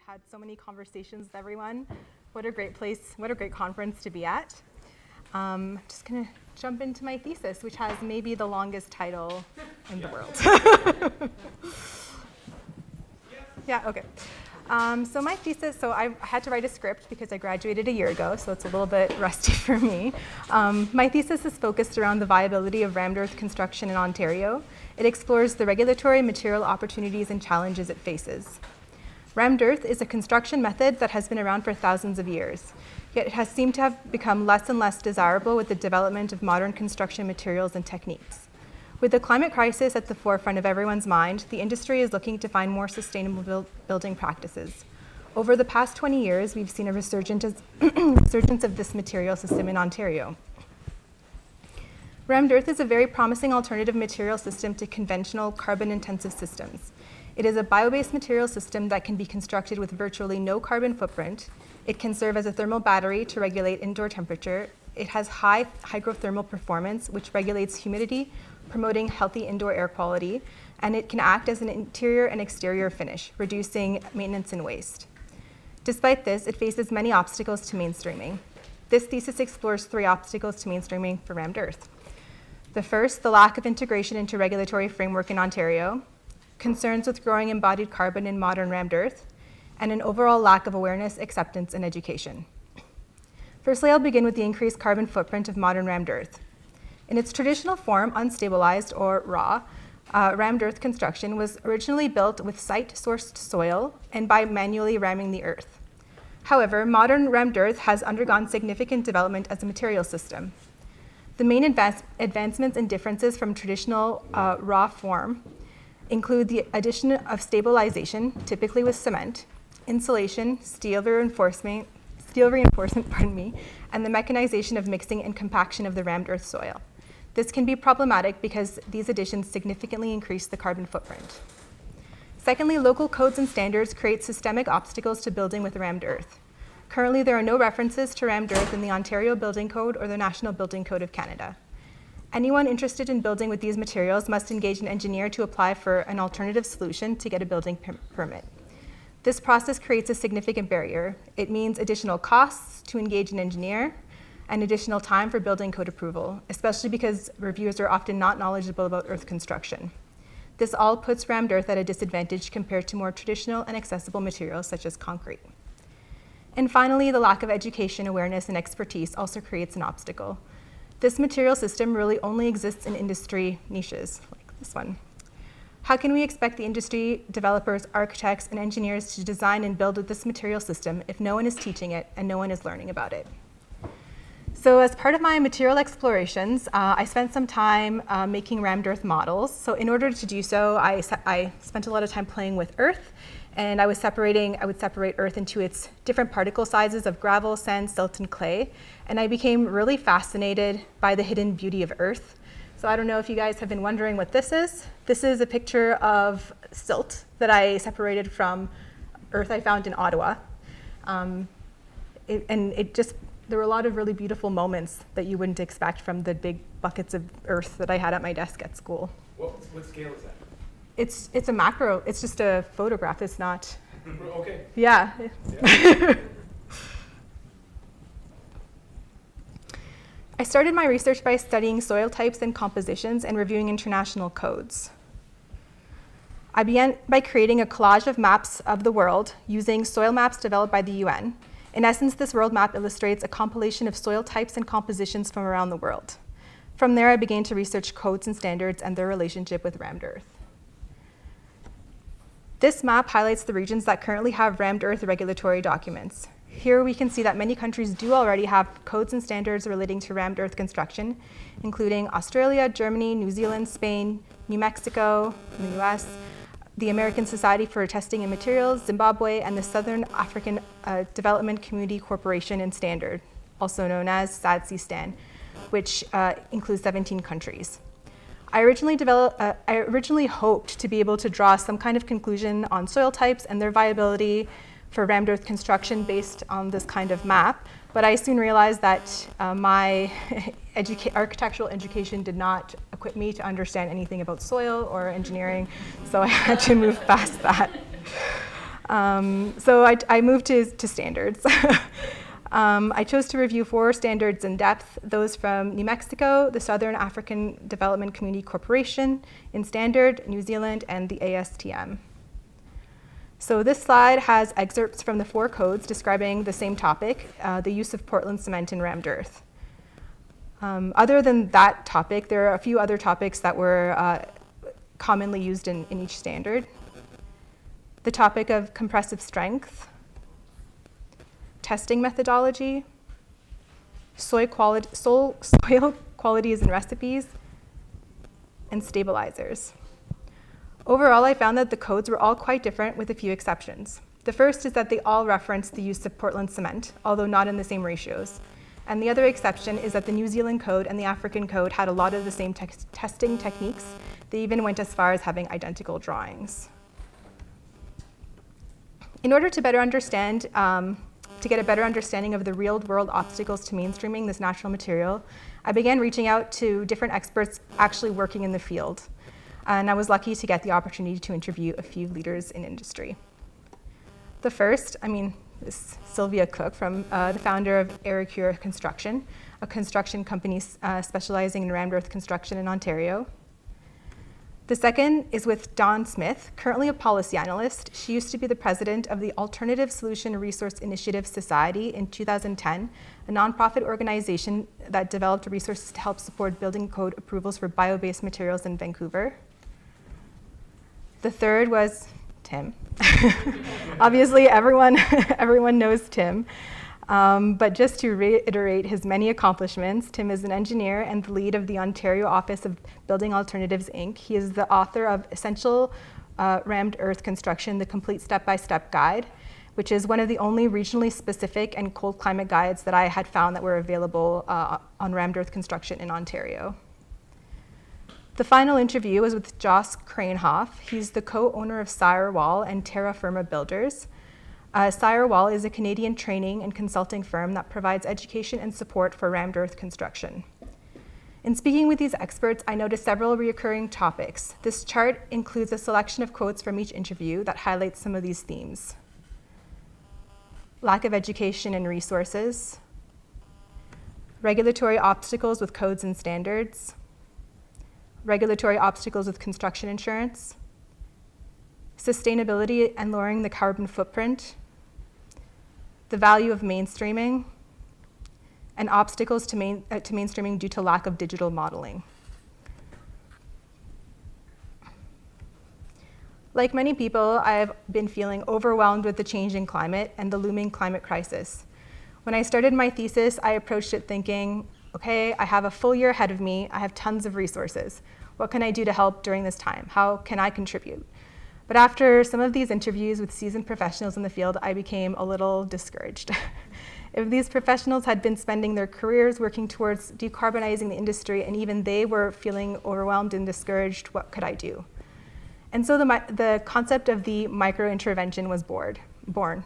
had so many conversations with everyone. What a great place, what a great conference to be at. Just gonna jump into my thesis, which has maybe the longest title in the world. Yeah, okay. So my thesis, I had to write a script because I graduated a year ago, so it's a little bit rusty for me. My thesis is focused around the viability of rammed earth construction in Ontario. It explores the regulatory, material opportunities and challenges it faces. Rammed earth is a construction method that has been around for thousands of years, yet it has seemed to have become less and less desirable with the development of modern construction materials and techniques. With the climate crisis at the forefront of everyone's mind, the industry is looking to find more sustainable building practices. Over the past 20 years, we've seen a resurgence of this material system in Ontario. Rammed earth is a very promising alternative material system to conventional carbon-intensive systems. It is a bio-based material system that can be constructed with virtually no carbon footprint. It can serve as a thermal battery to regulate indoor temperature. It has high hygrothermal performance, which regulates humidity, promoting healthy indoor air quality, and it can act as an interior and exterior finish, reducing maintenance and waste. Despite this, it faces many obstacles to mainstreaming. This thesis explores 3 obstacles to mainstreaming for rammed earth. The first, the lack of integration into regulatory framework in Ontario, concerns with growing embodied carbon in modern rammed earth, and an overall lack of awareness, acceptance, and education. Firstly, I'll begin with the increased carbon footprint of modern rammed earth. In its traditional form, unstabilized or raw, rammed earth construction was originally built with site-sourced soil and by manually ramming the earth. However, modern rammed earth has undergone significant development as a material system. The main advancements and differences from traditional raw form include the addition of stabilization, typically with cement, insulation, steel reinforcement, and the mechanization of mixing and compaction of the rammed earth soil. This can be problematic because these additions significantly increase the carbon footprint. Secondly, local codes and standards create systemic obstacles to building with rammed earth. Currently, there are no references to rammed earth in the Ontario Building Code or the National Building Code of Canada. Anyone interested in building with these materials must engage an engineer to apply for an alternative solution to get a building permit. This process creates a significant barrier. It means additional costs to engage an engineer and additional time for building code approval, especially because reviewers are often not knowledgeable about earth construction. This all puts rammed earth at a disadvantage compared to more traditional and accessible materials such as concrete. And finally, the lack of education, awareness, and expertise also creates an obstacle. This material system really only exists in industry niches, like this one. How can we expect the industry, developers, architects, and engineers to design and build with this material system if no one is teaching it and no one is learning about it? So as part of my material explorations, I spent some time making rammed earth models. So in order to do so, I spent a lot of time playing with earth, and I would separate earth into its different particle sizes of gravel, sand, silt, and clay. And I became really fascinated by the hidden beauty of earth. So I don't know if you guys have been wondering what this is. This is a picture of silt that I separated from earth I found in Ottawa. There were a lot of really beautiful moments that you wouldn't expect from the big buckets of earth that I had at my desk at school. What scale is that? It's a macro. It's just a photograph. It's not. Okay. Yeah. I started my research by studying soil types and compositions and reviewing international codes. I began by creating a collage of maps of the world using soil maps developed by the UN. In essence, this world map illustrates a compilation of soil types and compositions from around the world. From there, I began to research codes and standards and their relationship with rammed earth. This map highlights the regions that currently have rammed earth regulatory documents. Here we can see that many countries do already have codes and standards relating to rammed earth construction, including Australia, Germany, New Zealand, Spain, New Mexico, and the US, the American Society for Testing and Materials, Zimbabwe, and the Southern African Development Community Corporation and Standard, also known as SADC-STAN, which includes 17 countries. I originally hoped to be able to draw some kind of conclusion on soil types and their viability for rammed earth construction based on this kind of map, but I soon realized that my architectural education did not equip me to understand anything about soil or engineering, so I had to move past that. So I moved to standards. I chose to review 4 standards in depth, those from New Mexico, the Southern African Development Community Corporation, in Standard, New Zealand, and the ASTM. So this slide has excerpts from the 4 codes describing the same topic, the use of Portland cement in rammed earth. Other than that topic, there are a few other topics that were commonly used in each standard. The topic of compressive strength, testing methodology, soil qualities and recipes, and stabilizers. Overall, I found that the codes were all quite different with a few exceptions. The first is that they all reference the use of Portland cement, although not in the same ratios. And the other exception is that the New Zealand code and the African code had a lot of the same testing techniques. They even went as far as having identical drawings. In order to better understand, to get a better understanding of the real-world obstacles to mainstreaming this natural material, I began reaching out to different experts actually working in the field. And I was lucky to get the opportunity to interview a few leaders in industry. The first, is Sylvia Cook, the founder of Aerocure Construction, a construction company specializing in rammed earth construction in Ontario. The second is with Dawn Smith, currently a policy analyst. She used to be the president of the Alternative Solution Resource Initiative Society in 2010, a nonprofit organization that developed resources to help support building code approvals for bio-based materials in Vancouver. The third was Tim. Obviously, everyone knows Tim. But just to reiterate his many accomplishments, Tim is an engineer and the lead of the Ontario Office of Building Alternatives, Inc. He is the author of Essential Rammed Earth Construction, the Complete Step-by-Step Guide, which is one of the only regionally specific and cold climate guides that I had found that were available on rammed earth construction in Ontario. The final interview was with Joss Cranehoff. He's the co-owner of Sire Wall and Terra Firma Builders. Sire Wall is a Canadian training and consulting firm that provides education and support for rammed earth construction. In speaking with these experts, I noticed several recurring topics. This chart includes a selection of quotes from each interview that highlights some of these themes. Lack of education and resources, regulatory obstacles with codes and standards, regulatory obstacles with construction insurance, sustainability and lowering the carbon footprint, the value of mainstreaming, and obstacles to mainstreaming due to lack of digital modeling. Like many people, I've been feeling overwhelmed with the changing climate and the looming climate crisis. When I started my thesis, I approached it thinking, okay, I have a full year ahead of me, I have tons of resources. What can I do to help during this time? How can I contribute? But after some of these interviews with seasoned professionals in the field, I became a little discouraged. If these professionals had been spending their careers working towards decarbonizing the industry and even they were feeling overwhelmed and discouraged, what could I do? And so the concept of the micro-intervention was born.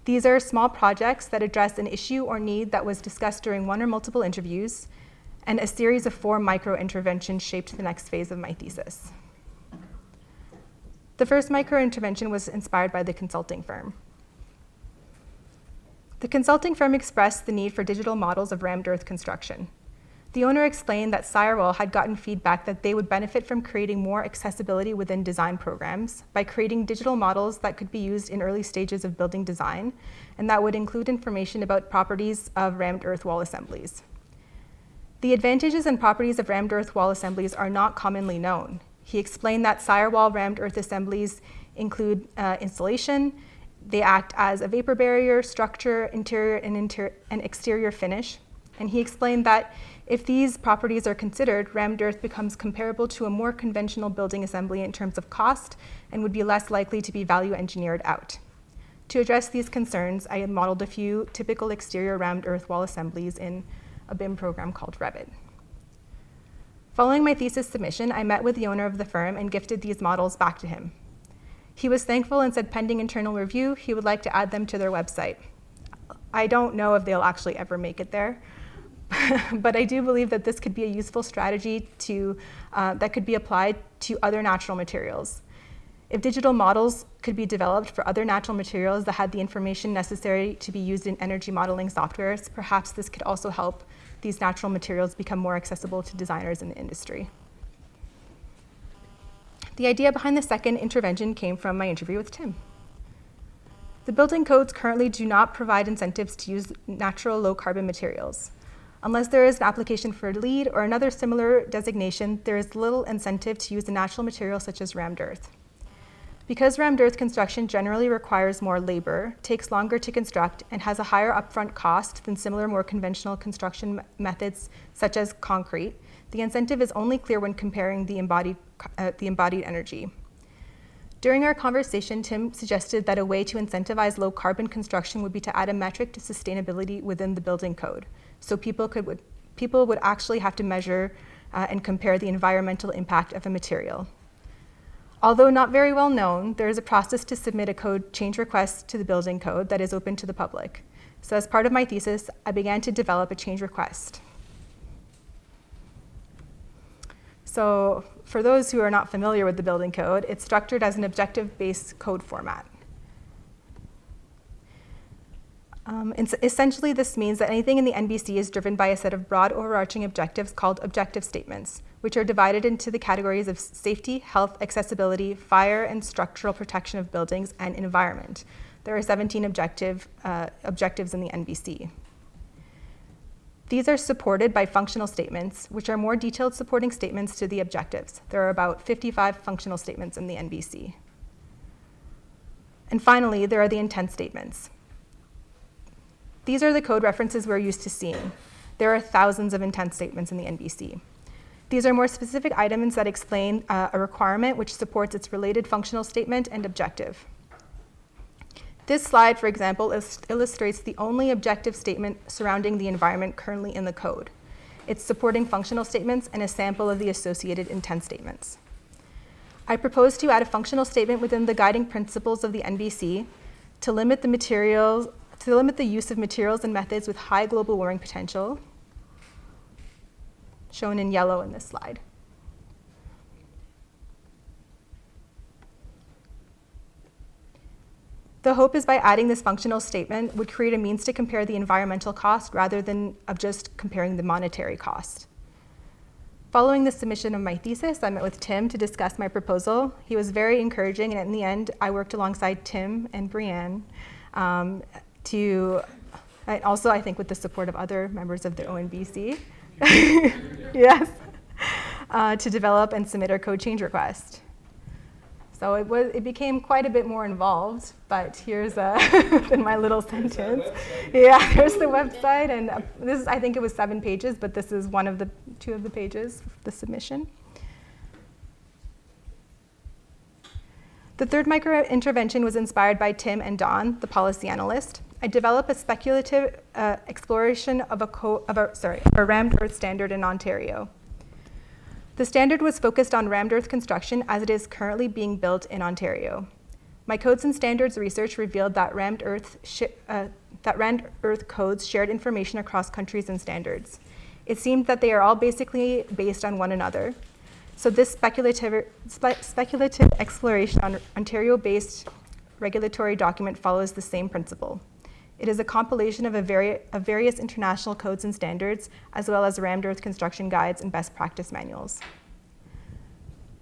These are small projects that address an issue or need that was discussed during one or multiple interviews, and a series of 4 micro-interventions shaped the next phase of my thesis. The first micro-intervention was inspired by the consulting firm. The consulting firm expressed the need for digital models of rammed earth construction. The owner explained that Sire Wall had gotten feedback that they would benefit from creating more accessibility within design programs by creating digital models that could be used in early stages of building design, and that would include information about properties of rammed earth wall assemblies. The advantages and properties of rammed earth wall assemblies are not commonly known. He explained that Sire Wall rammed earth assemblies include insulation. They act as a vapor barrier, structure, interior and exterior finish. And he explained that if these properties are considered, rammed earth becomes comparable to a more conventional building assembly in terms of cost and would be less likely to be value engineered out. To address these concerns, I had modeled a few typical exterior rammed earth wall assemblies in a BIM program called Revit. Following my thesis submission, I met with the owner of the firm and gifted these models back to him. He was thankful and said pending internal review, he would like to add them to their website. I don't know if they'll actually ever make it there, but I do believe that this could be a useful strategy that could be applied to other natural materials. If digital models could be developed for other natural materials that had the information necessary to be used in energy modeling softwares, perhaps this could also help these natural materials become more accessible to designers in the industry. The idea behind the second intervention came from my interview with Tim. The building codes currently do not provide incentives to use natural low-carbon materials. Unless there is an application for LEED or another similar designation, there is little incentive to use a natural material such as rammed earth. Because rammed earth construction generally requires more labor, takes longer to construct, and has a higher upfront cost than similar more conventional construction methods such as concrete, the incentive is only clear when comparing the embodied energy. During our conversation, Tim suggested that a way to incentivize low carbon construction would be to add a metric to sustainability within the building code. So people would actually have to measure and compare the environmental impact of a material. Although not very well known, there is a process to submit a code change request to the building code that is open to the public. So as part of my thesis, I began to develop a change request. So for those who are not familiar with the building code, it's structured as an objective-based code format. Essentially, this means that anything in the NBC is driven by a set of broad overarching objectives called objective statements, which are divided into the categories of safety, health, accessibility, fire and structural protection of buildings, and environment. There are 17 objectives in the NBC. These are supported by functional statements, which are more detailed supporting statements to the objectives. There are about 55 functional statements in the NBC. And finally, there are the intent statements. These are the code references we're used to seeing. There are thousands of intent statements in the NBC. These are more specific items that explain a requirement which supports its related functional statement and objective. This slide, for example, illustrates the only objective statement surrounding the environment currently in the code. It's supporting functional statements and a sample of the associated intent statements. I propose to add a functional statement within the guiding principles of the NBC to limit the use of materials and methods with high global warming potential, shown in yellow in this slide. The hope is by adding this functional statement would create a means to compare the environmental cost rather than of just comparing the monetary cost. Following the submission of my thesis, I met with Tim to discuss my proposal. He was very encouraging, and in the end, I worked alongside Tim and Brianne and also I think with the support of other members of the ONBC, yes, to develop and submit our code change request. So it became quite a bit more involved, but here's in my little sentence. Yeah, there's the website, and this is, I think it was 7 pages, but this is two of the pages of the submission. The third micro-intervention was inspired by Tim and Don, the policy analyst. I developed a speculative exploration of a rammed earth standard in Ontario. The standard was focused on rammed earth construction as it is currently being built in Ontario. My codes and standards research revealed that rammed earth codes shared information across countries and standards. It seemed that they are all basically based on one another. So this speculative exploration on Ontario-based regulatory document follows the same principle. It is a compilation of various international codes and standards, as well as rammed earth construction guides and best practice manuals.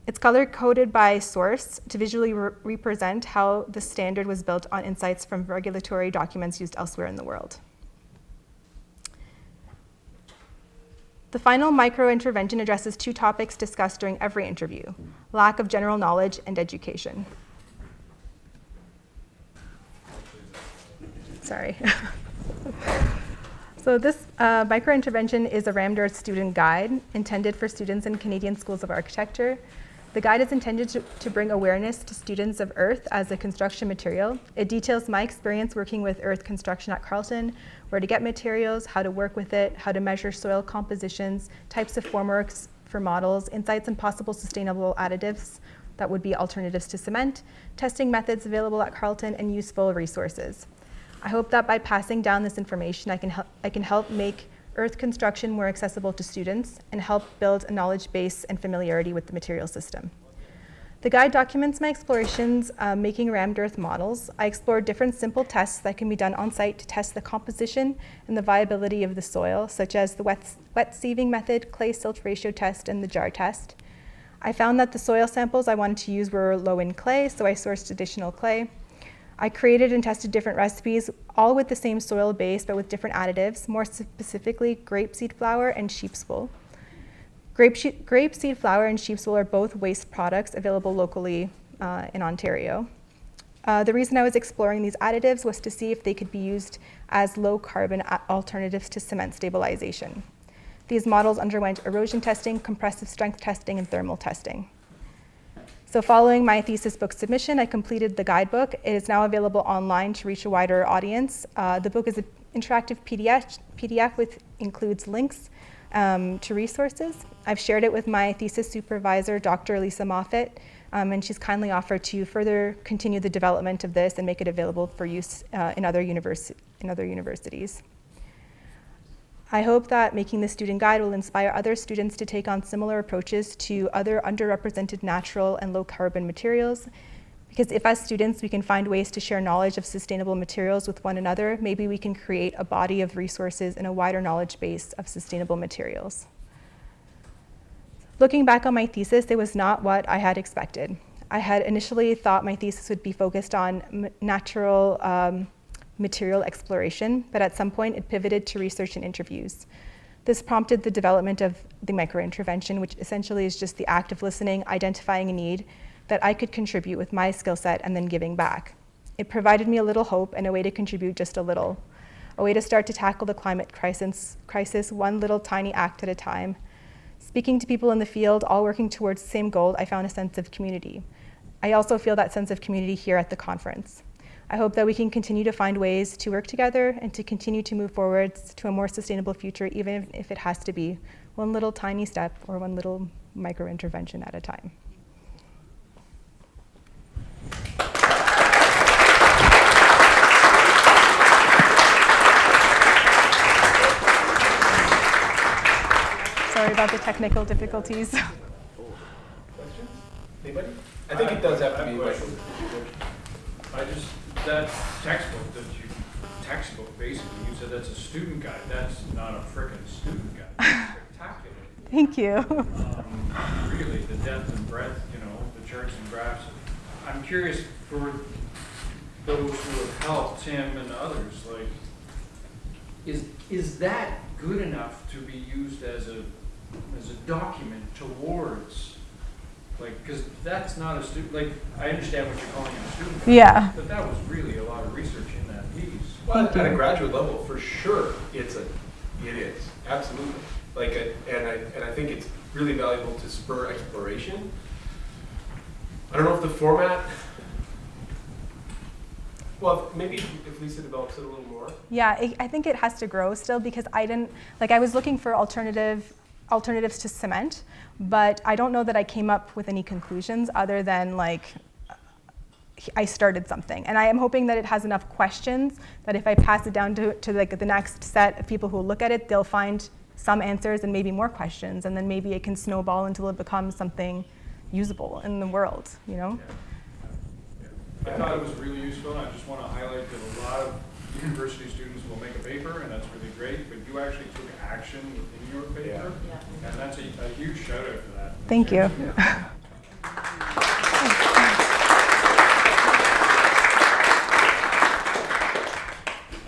It's color-coded by source to visually represent how the standard was built on insights from regulatory documents used elsewhere in the world. The final micro-intervention addresses 2 topics discussed during every interview: lack of general knowledge and education. Sorry. So this micro-intervention is a rammed earth student guide intended for students in Canadian schools of architecture. The guide is intended to bring awareness to students of earth as a construction material. It details my experience working with earth construction at Carleton, where to get materials, how to work with it, how to measure soil compositions, types of formworks for models, insights and possible sustainable additives that would be alternatives to cement, testing methods available at Carleton, and useful resources. I hope that by passing down this information, I can help make earth construction more accessible to students and help build a knowledge base and familiarity with the material system. The guide documents my explorations making rammed earth models. I explored different simple tests that can be done on site to test the composition and the viability of the soil, such as the wet sieving method, clay silt ratio test, and the jar test. I found that the soil samples I wanted to use were low in clay, so I sourced additional clay. I created and tested different recipes, all with the same soil base, but with different additives, more specifically grapeseed flour and sheep's wool. Grapeseed flour and sheep's wool are both waste products available locally in Ontario. The reason I was exploring these additives was to see if they could be used as low-carbon alternatives to cement stabilization. These models underwent erosion testing, compressive strength testing, and thermal testing. So following my thesis book submission, I completed the guidebook. It is now available online to reach a wider audience. The book is an interactive PDF which includes links to resources. I've shared it with my thesis supervisor, Dr. Lisa Moffett, and she's kindly offered to further continue the development of this and make it available for use in other universities. I hope that making this student guide will inspire other students to take on similar approaches to other underrepresented natural and low carbon materials. Because if as students we can find ways to share knowledge of sustainable materials with one another, maybe we can create a body of resources and a wider knowledge base of sustainable materials. Looking back on my thesis, it was not what I had expected. I had initially thought my thesis would be focused on natural material exploration, but at some point it pivoted to research and interviews. This prompted the development of the microintervention, which essentially is just the act of listening, identifying a need that I could contribute with my skill set and then giving back. It provided me a little hope and a way to contribute just a little, a way to start to tackle the climate crisis one little tiny act at a time. Speaking to people in the field, all working towards the same goal, I found a sense of community. I also feel that sense of community here at the conference. I hope that we can continue to find ways to work together and to continue to move forward to a more sustainable future, even if it has to be one little tiny step or one little micro intervention at a time. Sorry about the technical difficulties. Questions? Anybody? I think it does have to be like. That textbook, basically, you said that's a student guide. That's not a frickin' student guide. That's spectacular. Thank you. Really, the depth and breadth, the charts and graphs. I'm curious for those who have helped Tim and others, like, is that good enough to be used as a document towards? Like, because that's not a student, like, I understand what you're calling it a student guide, Yeah. but that was really a lot of research in that piece. Well, at a graduate level, for sure, it is, absolutely. Like, and I think it's really valuable to spur exploration. I don't know if the format, well, maybe if Lisa develops it a little more. Yeah, I think it has to grow still because I was looking for alternatives to cement, but I don't know that I came up with any conclusions other than I started something. And I am hoping that it has enough questions that if I pass it down to the next set of people who will look at it, they'll find some answers and maybe more questions, and then maybe it can snowball until it becomes something usable in the world, Yeah. I thought it was really useful, and I just want to highlight that a lot of university students will make a paper, and that's really great, but you actually took action within your paper, and that's a huge shout out for that. Thank you. Yeah.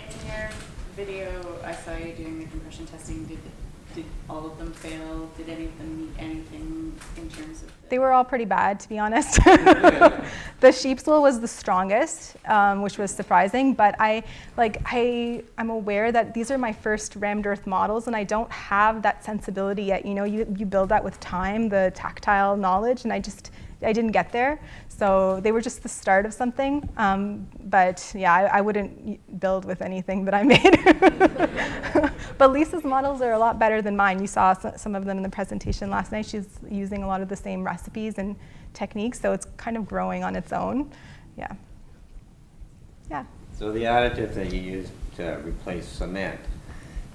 In your video, I saw you doing the compression testing. Did all of them fail? Did any of them meet anything in terms of? They were all pretty bad, to be honest. The sheep's wool was the strongest, which was surprising, but I'm aware that these are my first rammed earth models, and I don't have that sensibility yet. You build that with time, the tactile knowledge, and I didn't get there. So they were just the start of something. But yeah, I wouldn't build with anything that I made. But Lisa's models are a lot better than mine. You saw some of them in the presentation last night. She's using a lot of the same recipes and techniques, so it's kind of growing on its own. Yeah. Yeah. So the additive that you used to replace cement,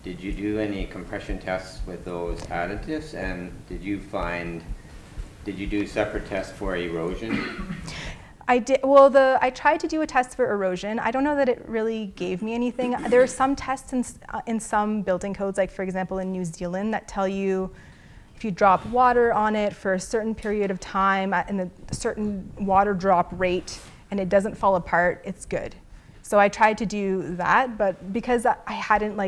did you do any compression tests with those additives, and did you find Did you do separate tests for erosion? I did. Well, I tried to do a test for erosion. I don't know that it really gave me anything. There are some tests in some building codes, like for example in New Zealand, that tell you if you drop water on it for a certain period of time and a certain water drop rate, and it doesn't fall apart, it's good. So I tried to do that, but because I hadn't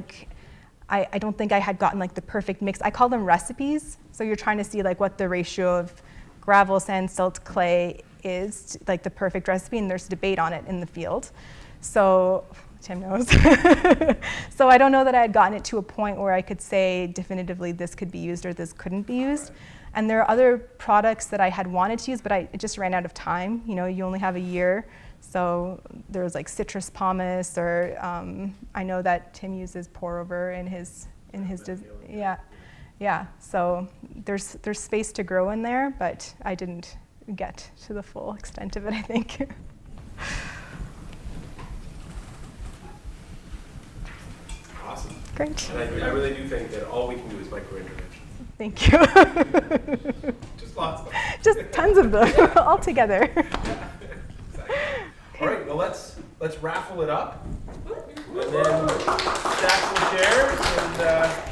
I don't think I had gotten like the perfect mix. I call them recipes. So you're trying to see like what the ratio of gravel, sand, silt, clay is, like the perfect recipe, and there's debate on it in the field. So Tim knows. So I don't know that I had gotten it to a point where I could say definitively this could be used or this couldn't be used. And there are other products that I had wanted to use, but it just ran out of time. You know, you only have a year. So there was like citrus pomace, or I know that Tim uses pour over in his yeah. So there's space to grow in there, but I didn't get to the full extent of it, I think. Awesome. Great. And I really do think that all we can do is micro-interventions. Thank you. Just lots of them. Just tons of them all together. Exactly. All right, well, let's raffle it up. And then stack some chairs and